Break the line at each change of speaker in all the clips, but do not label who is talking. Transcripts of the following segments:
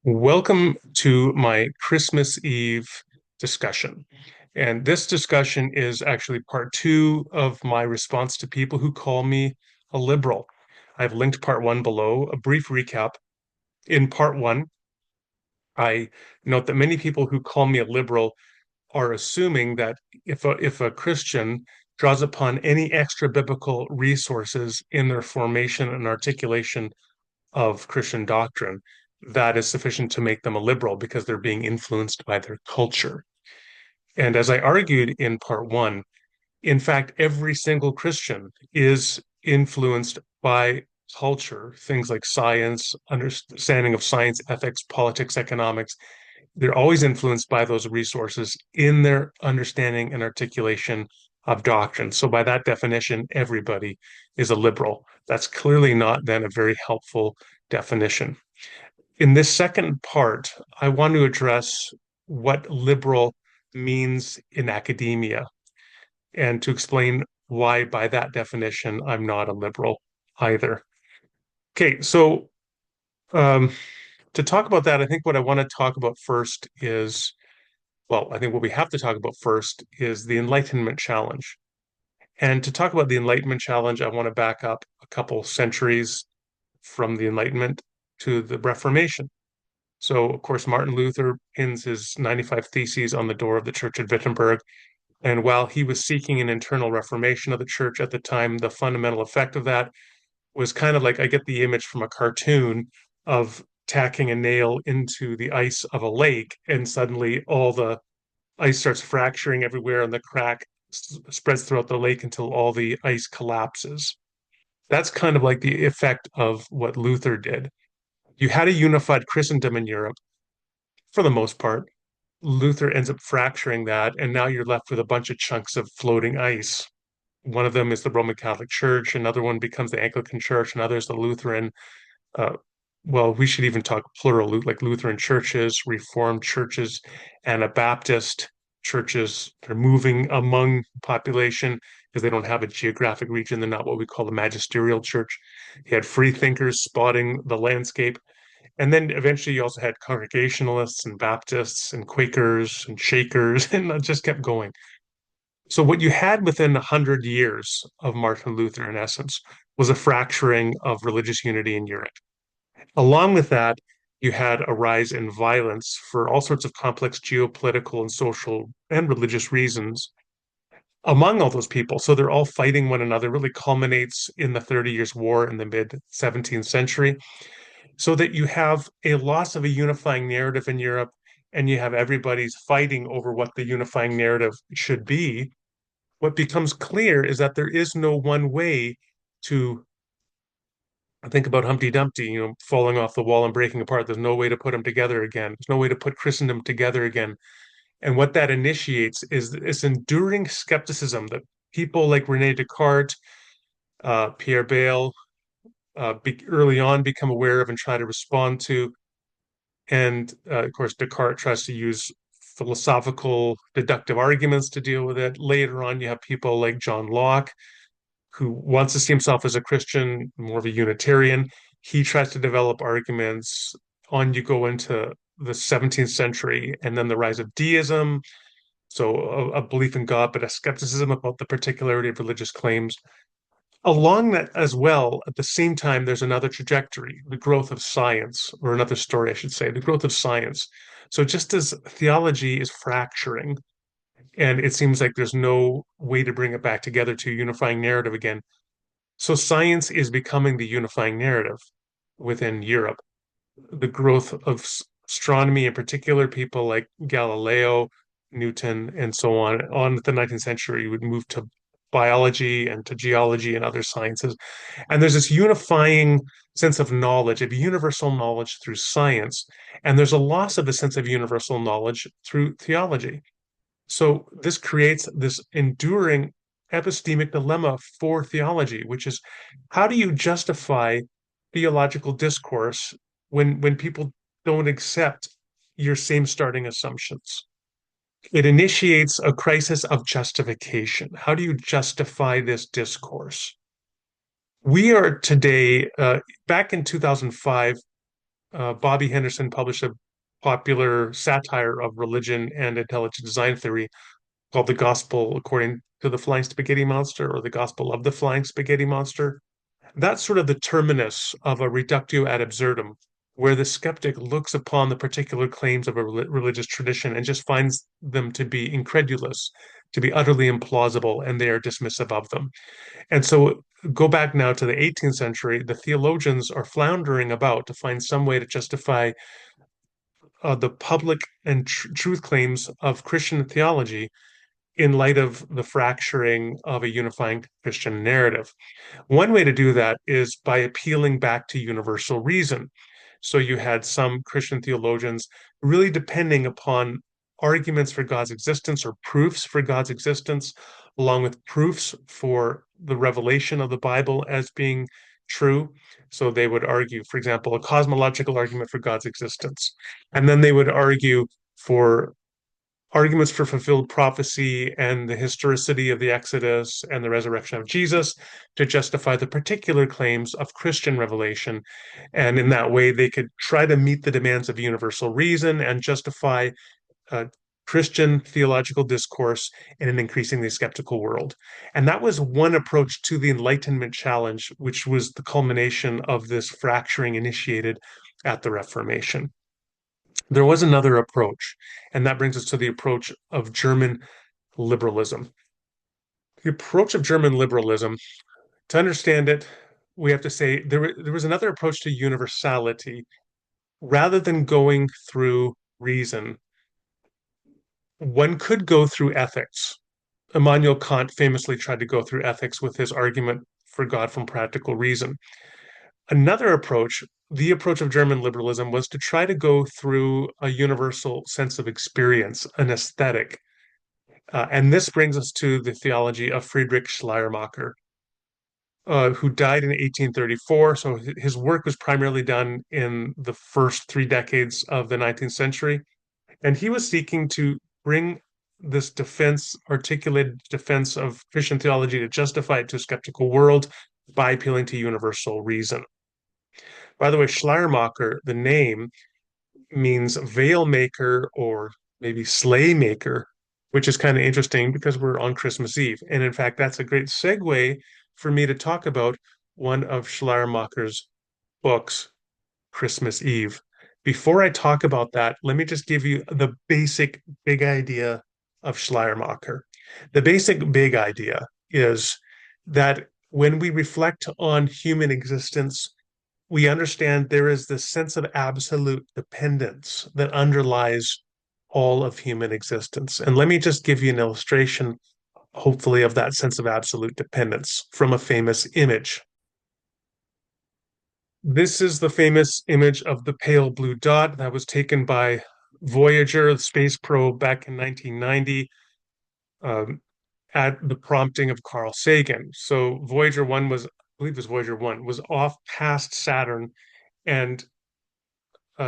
Welcome to my Christmas Eve discussion. And this discussion is actually part two of my response to people who call me a liberal. I've linked part one below, a brief recap. In part one, I note that many people who call me a liberal are assuming that if a Christian draws upon any extra biblical resources in their formation and articulation of Christian doctrine, that is sufficient to make them a liberal because they're being influenced by their culture. And as I argued in part one, in fact, every single Christian is influenced by culture, things like science, understanding of science, ethics, politics, economics. They're always influenced by those resources in their understanding and articulation of doctrine. So, by that definition, everybody is a liberal. That's clearly not then a very helpful definition. In this second part, I want to address what liberal means in academia and to explain why, by that definition, I'm not a liberal either. Okay, so um, to talk about that, I think what I want to talk about first is, well, I think what we have to talk about first is the Enlightenment challenge. And to talk about the Enlightenment challenge, I want to back up a couple centuries from the Enlightenment to the Reformation. So, of course, Martin Luther pins his 95 Theses on the door of the church at Wittenberg. And while he was seeking an internal reformation of the church at the time, the fundamental effect of that was kind of like I get the image from a cartoon of tacking a nail into the ice of a lake, and suddenly all the ice starts fracturing everywhere, and the crack spreads throughout the lake until all the ice collapses. That's kind of like the effect of what Luther did. You had a unified Christendom in Europe for the most part. Luther ends up fracturing that, and now you're left with a bunch of chunks of floating ice. One of them is the Roman Catholic Church, another one becomes the Anglican Church, another is the Lutheran. Uh, well, we should even talk plural, like Lutheran churches, Reformed churches, Anabaptist churches. They're moving among population because they don't have a geographic region. They're not what we call a magisterial church. You had free thinkers spotting the landscape. And then eventually you also had Congregationalists and Baptists and Quakers and Shakers, and it just kept going. So what you had within 100 years of Martin Luther, in essence, was a fracturing of religious unity in Europe. Along with that, you had a rise in violence for all sorts of complex geopolitical and social and religious reasons among all those people. So they're all fighting one another, really culminates in the 30 Years' War in the mid 17th century, so that you have a loss of a unifying narrative in Europe, and you have everybody's fighting over what the unifying narrative should be. What becomes clear is that there is no one way to think about Humpty Dumpty, falling off the wall and breaking apart. There's no way to put them together again. There's no way to put Christendom together again. And what that initiates is this enduring skepticism that people like Rene Descartes, Pierre Bayle, early on become aware of and try to respond to. And of course, Descartes tries to use philosophical deductive arguments to deal with it. Later on, you have people like John Locke, who wants to see himself as a Christian, more of a Unitarian. He tries to develop arguments. On you go into the 17th century, and then the rise of deism. So a belief in God, but a skepticism about the particularity of religious claims. Along that as well, at the same time, there's another trajectory, the growth of science, or another story, I should say, the growth of science. So just as theology is fracturing, and it seems like there's no way to bring it back together to a unifying narrative again, so science is becoming the unifying narrative within Europe. The growth of astronomy, in particular, people like Galileo, Newton, and so on the 19th century would move to biology and to geology and other sciences. And there's this unifying sense of knowledge, of universal knowledge through science. And there's a loss of a sense of universal knowledge through theology. So this creates this enduring epistemic dilemma for theology, which is how do you justify theological discourse when people don't accept your same starting assumptions? It initiates a crisis of justification. How do you justify this discourse? We are today, back in 2005, Bobby Henderson published a popular satire of religion and intelligent design theory called The Gospel According to the Flying Spaghetti Monster, or The Gospel of the Flying Spaghetti Monster. That's sort of the terminus of a reductio ad absurdum, where the skeptic looks upon the particular claims of a religious tradition and just finds them to be incredulous, to be utterly implausible, and they are dismissive of them. And so go back now to the 18th century, the theologians are floundering about to find some way to justify the public and truth claims of Christian theology in light of the fracturing of a unifying Christian narrative. One way to do that is by appealing back to universal reason. So you had some Christian theologians really depending upon arguments for God's existence or proofs for God's existence, along with proofs for the revelation of the Bible as being true. So they would argue, for example, a cosmological argument for God's existence. And then they would argue for arguments for fulfilled prophecy and the historicity of the Exodus and the resurrection of Jesus to justify the particular claims of Christian revelation. And in that way, they could try to meet the demands of universal reason and justify uh, Christian theological discourse in an increasingly skeptical world. And that was one approach to the Enlightenment challenge, which was the culmination of this fracturing initiated at the Reformation. There was another approach, and that brings us to the approach of German liberalism. The approach of German liberalism, to understand it, we have to say there was another approach to universality. Rather than going through reason, one could go through ethics. Immanuel Kant famously tried to go through ethics with his argument for God from practical reason. Another approach, the approach of German liberalism, was to try to go through a universal sense of experience, an aesthetic. And this brings us to the theology of Friedrich Schleiermacher, who died in 1834. So his work was primarily done in the first 3 decades of the 19th century. And he was seeking to bring this defense, articulated defense of Christian theology to justify it to a skeptical world by appealing to universal reason. By the way, Schleiermacher, the name, means veil maker or maybe sleigh maker, which is kind of interesting because we're on Christmas Eve. And in fact, that's a great segue for me to talk about one of Schleiermacher's books, Christmas Eve. Before I talk about that, let me just give you the basic big idea of Schleiermacher. The basic big idea is that when we reflect on human existence, we understand there is this sense of absolute dependence that underlies all of human existence. And let me just give you an illustration, hopefully, of that sense of absolute dependence from a famous image. This is the famous image of the pale blue dot that was taken by Voyager, the space probe, back in 1990. At the prompting of Carl Sagan. So Voyager 1 was, I believe it was Voyager 1, was off past Saturn, and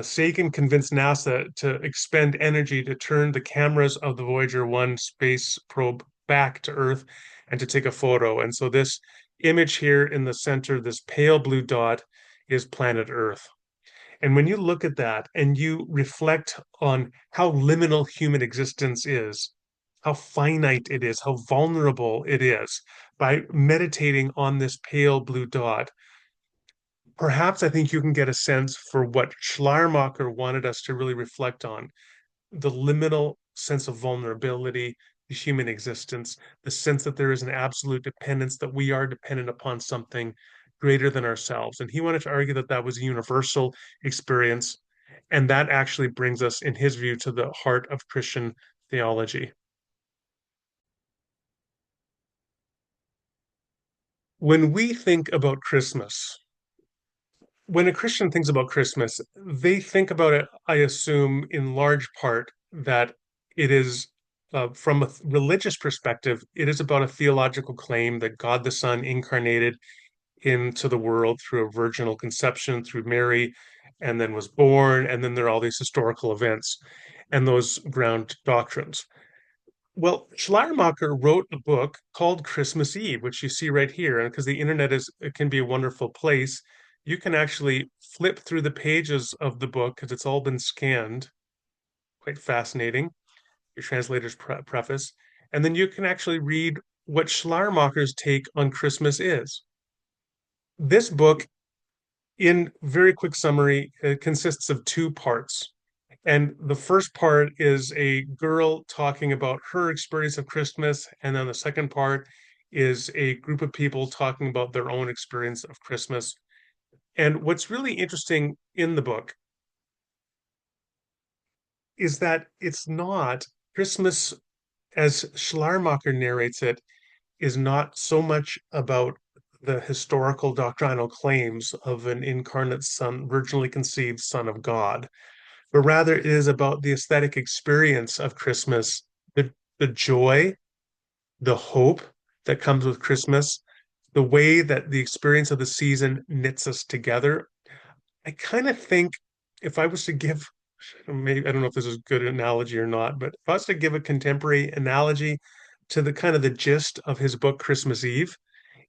Sagan convinced NASA to expend energy to turn the cameras of the Voyager 1 space probe back to Earth and to take a photo. And so this image here in the center, this pale blue dot, is planet Earth. And when you look at that and you reflect on how liminal human existence is, how finite it is, how vulnerable it is, by meditating on this pale blue dot, perhaps I think you can get a sense for what Schleiermacher wanted us to really reflect on, the liminal sense of vulnerability, the human existence, the sense that there is an absolute dependence, that we are dependent upon something greater than ourselves. And he wanted to argue that that was a universal experience. And that actually brings us, in his view, to the heart of Christian theology. When we think about Christmas, when a Christian thinks about Christmas, they think about it, I assume, in large part that it is, from a religious perspective, it is about a theological claim that God the Son incarnated into the world through a virginal conception through Mary, and then was born, and then there are all these historical events and those ground doctrines. Well, Schleiermacher wrote a book called Christmas Eve, which you see right here, and because the internet is, it can be a wonderful place you can actually flip through the pages of the book because it's all been scanned. Quite fascinating. Your translator's preface. And then you can actually read what Schleiermacher's take on Christmas is. This book, in very quick summary, consists of two parts. And the first part is a girl talking about her experience of Christmas. And then the second part is a group of people talking about their own experience of Christmas. And what's really interesting in the book is that it's not Christmas, as Schleiermacher narrates it, is not so much about the historical doctrinal claims of an incarnate son, virginally conceived son of God, but rather it is about the aesthetic experience of Christmas, the joy, the hope that comes with Christmas, the way that the experience of the season knits us together. I kind of think if I was to give, maybe I don't know if this is a good analogy or not, but if I was to give a contemporary analogy to the kind of the gist of his book Christmas Eve,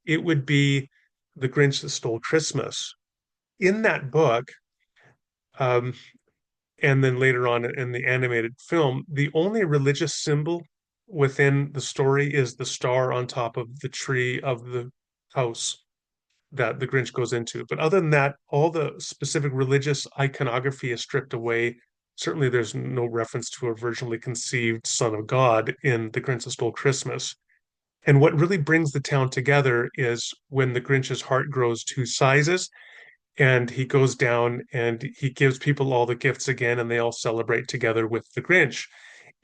it would be The Grinch That Stole Christmas. In that book, um, and then later on in the animated film, the only religious symbol within the story is the star on top of the tree of the house that the Grinch goes into. But other than that, all the specific religious iconography is stripped away. Certainly, there's no reference to a virginally conceived son of God in The Grinch That Stole Christmas. And what really brings the town together is when the Grinch's heart grows two sizes and he goes down and he gives people all the gifts again and they all celebrate together with the Grinch.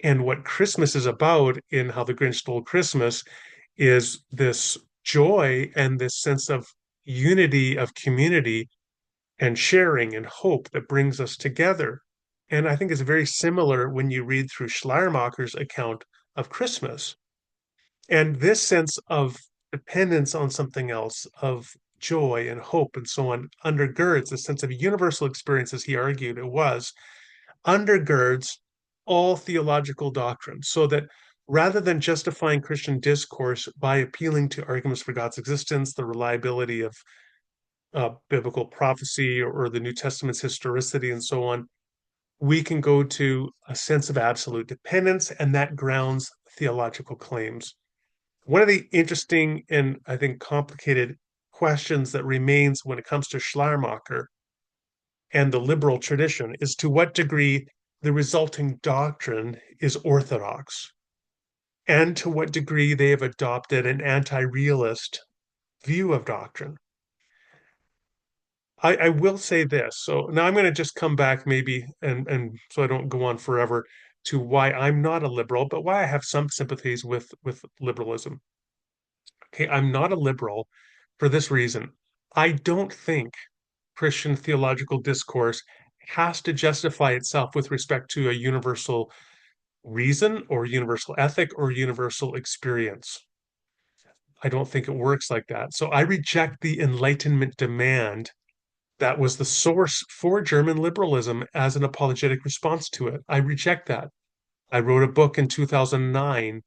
And what Christmas is about in How the Grinch Stole Christmas is this joy and this sense of unity, of community and sharing and hope that brings us together. And I think it's very similar when you read through Schleiermacher's account of Christmas. And this sense of dependence on something else, of joy and hope and so on, undergirds a sense of universal experience, as he argued it was, undergirds all theological doctrine. So that rather than justifying Christian discourse by appealing to arguments for God's existence, the reliability of biblical prophecy or the New Testament's historicity and so on, we can go to a sense of absolute dependence, and that grounds theological claims. One of the interesting and I think complicated questions that remains when it comes to Schleiermacher and the liberal tradition is to what degree the resulting doctrine is orthodox, and to what degree they have adopted an anti-realist view of doctrine. I will say this. So now I'm going to just come back maybe, and so I don't go on forever, to why I'm not a liberal, but why I have some sympathies with liberalism. Okay, I'm not a liberal for this reason. I don't think Christian theological discourse has to justify itself with respect to a universal reason or universal ethic or universal experience. I don't think it works like that. So I reject the Enlightenment demand that was the source for German liberalism as an apologetic response to it. I reject that. I wrote a book in 2009,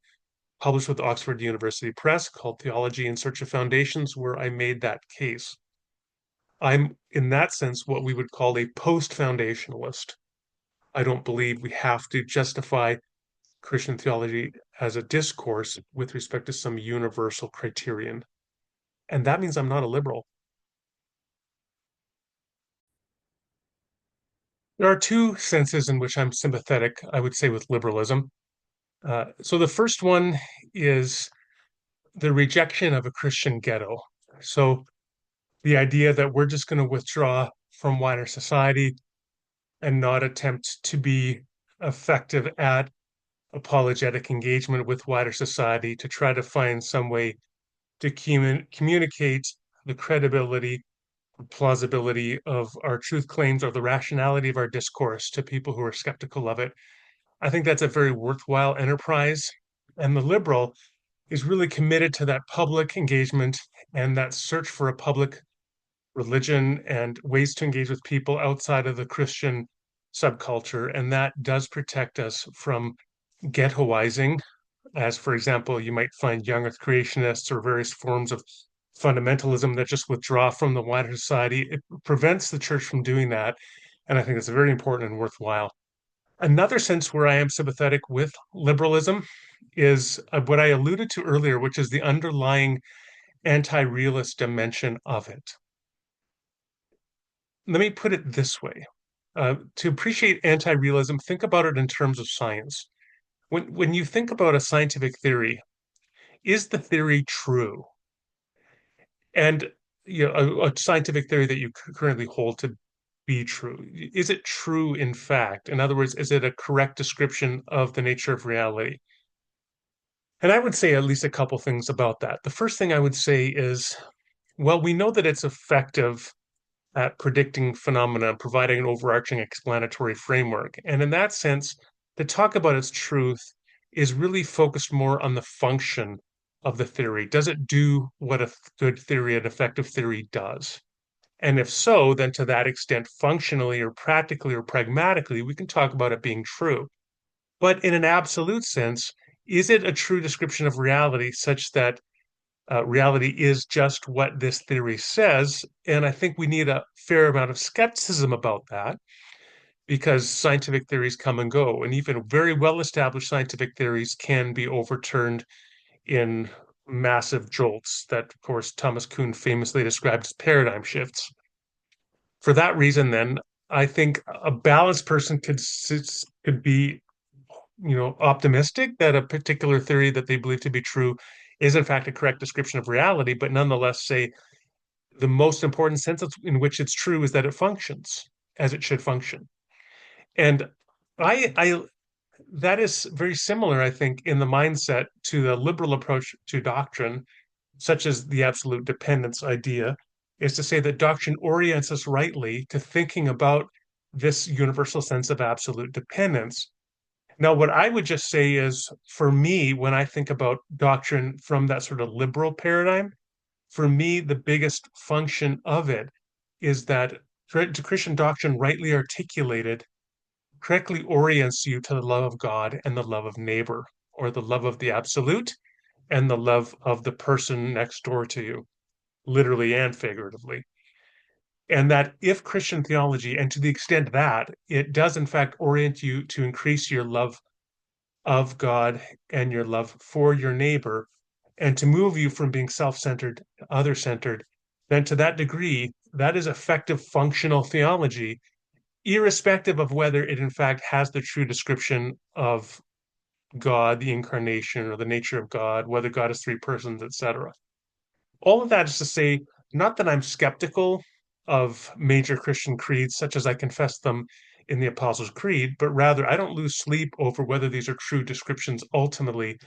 published with Oxford University Press, called Theology in Search of Foundations, where I made that case. I'm, in that sense, what we would call a post-foundationalist. I don't believe we have to justify Christian theology as a discourse with respect to some universal criterion. And that means I'm not a liberal. There are two senses in which I'm sympathetic, I would say, with liberalism. So the first one is the rejection of a Christian ghetto. So the idea that we're just going to withdraw from wider society and not attempt to be effective at apologetic engagement with wider society to try to find some way to communicate the credibility, plausibility of our truth claims or the rationality of our discourse to people who are skeptical of it. I think that's a very worthwhile enterprise. And the liberal is really committed to that public engagement and that search for a public religion and ways to engage with people outside of the Christian subculture. And that does protect us from ghettoizing, as, for example, you might find young earth creationists or various forms of fundamentalism that just withdraw from the wider society. It prevents the church from doing that. And I think it's very important and worthwhile. Another sense where I am sympathetic with liberalism is what I alluded to earlier, which is the underlying anti-realist dimension of it. Let me put it this way. To appreciate anti-realism, think about it in terms of science. When you think about a scientific theory, is the theory true? And a scientific theory that you currently hold to be true, is it true in fact? In other words, is it a correct description of the nature of reality? And I would say at least a couple things about that. The first thing I would say is, well, we know that it's effective at predicting phenomena, providing an overarching explanatory framework. And in that sense, to talk about its truth is really focused more on the function of the theory. Does it do what a good theory, an effective theory does? And if so, then to that extent, functionally or practically or pragmatically, we can talk about it being true. But in an absolute sense, is it a true description of reality such that reality is just what this theory says? And I think we need a fair amount of skepticism about that because scientific theories come and go. And even very well established scientific theories can be overturned in massive jolts that, of course, Thomas Kuhn famously described as paradigm shifts. For that reason, then, I think a balanced person could be, optimistic that a particular theory that they believe to be true is in fact a correct description of reality, but nonetheless say the most important sense in which it's true is that it functions as it should function. And I that is very similar, I think, in the mindset to the liberal approach to doctrine, such as the absolute dependence idea, is to say that doctrine orients us rightly to thinking about this universal sense of absolute dependence. Now, what I would just say is, for me, when I think about doctrine from that sort of liberal paradigm, for me, the biggest function of it is that Christian doctrine, rightly articulated, correctly orients you to the love of God and the love of neighbor, or the love of the absolute and the love of the person next door to you, literally and figuratively. And that if Christian theology, and to the extent that it does in fact orient you to increase your love of God and your love for your neighbor, and to move you from being self centered to other centered, then to that degree, that is effective functional theology, irrespective of whether it in fact has the true description of God, the incarnation, or the nature of God, whether God is three persons, etc. All of that is to say, not that I'm skeptical of major Christian creeds, such as I confess them in the Apostles' Creed, but rather I don't lose sleep over whether these are true descriptions ultimately,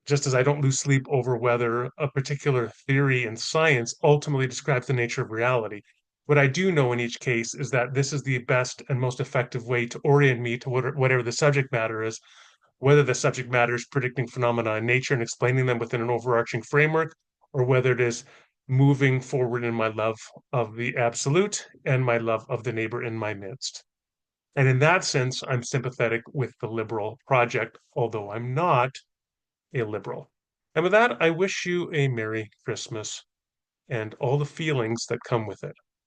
just as I don't lose sleep over whether a particular theory in science ultimately describes the nature of reality. What I do know in each case is that this is the best and most effective way to orient me to whatever the subject matter is, whether the subject matter is predicting phenomena in nature and explaining them within an overarching framework, or whether it is moving forward in my love of the absolute and my love of the neighbor in my midst. And in that sense, I'm sympathetic with the liberal project, although I'm not a liberal. And with that, I wish you a Merry Christmas and all the feelings that come with it.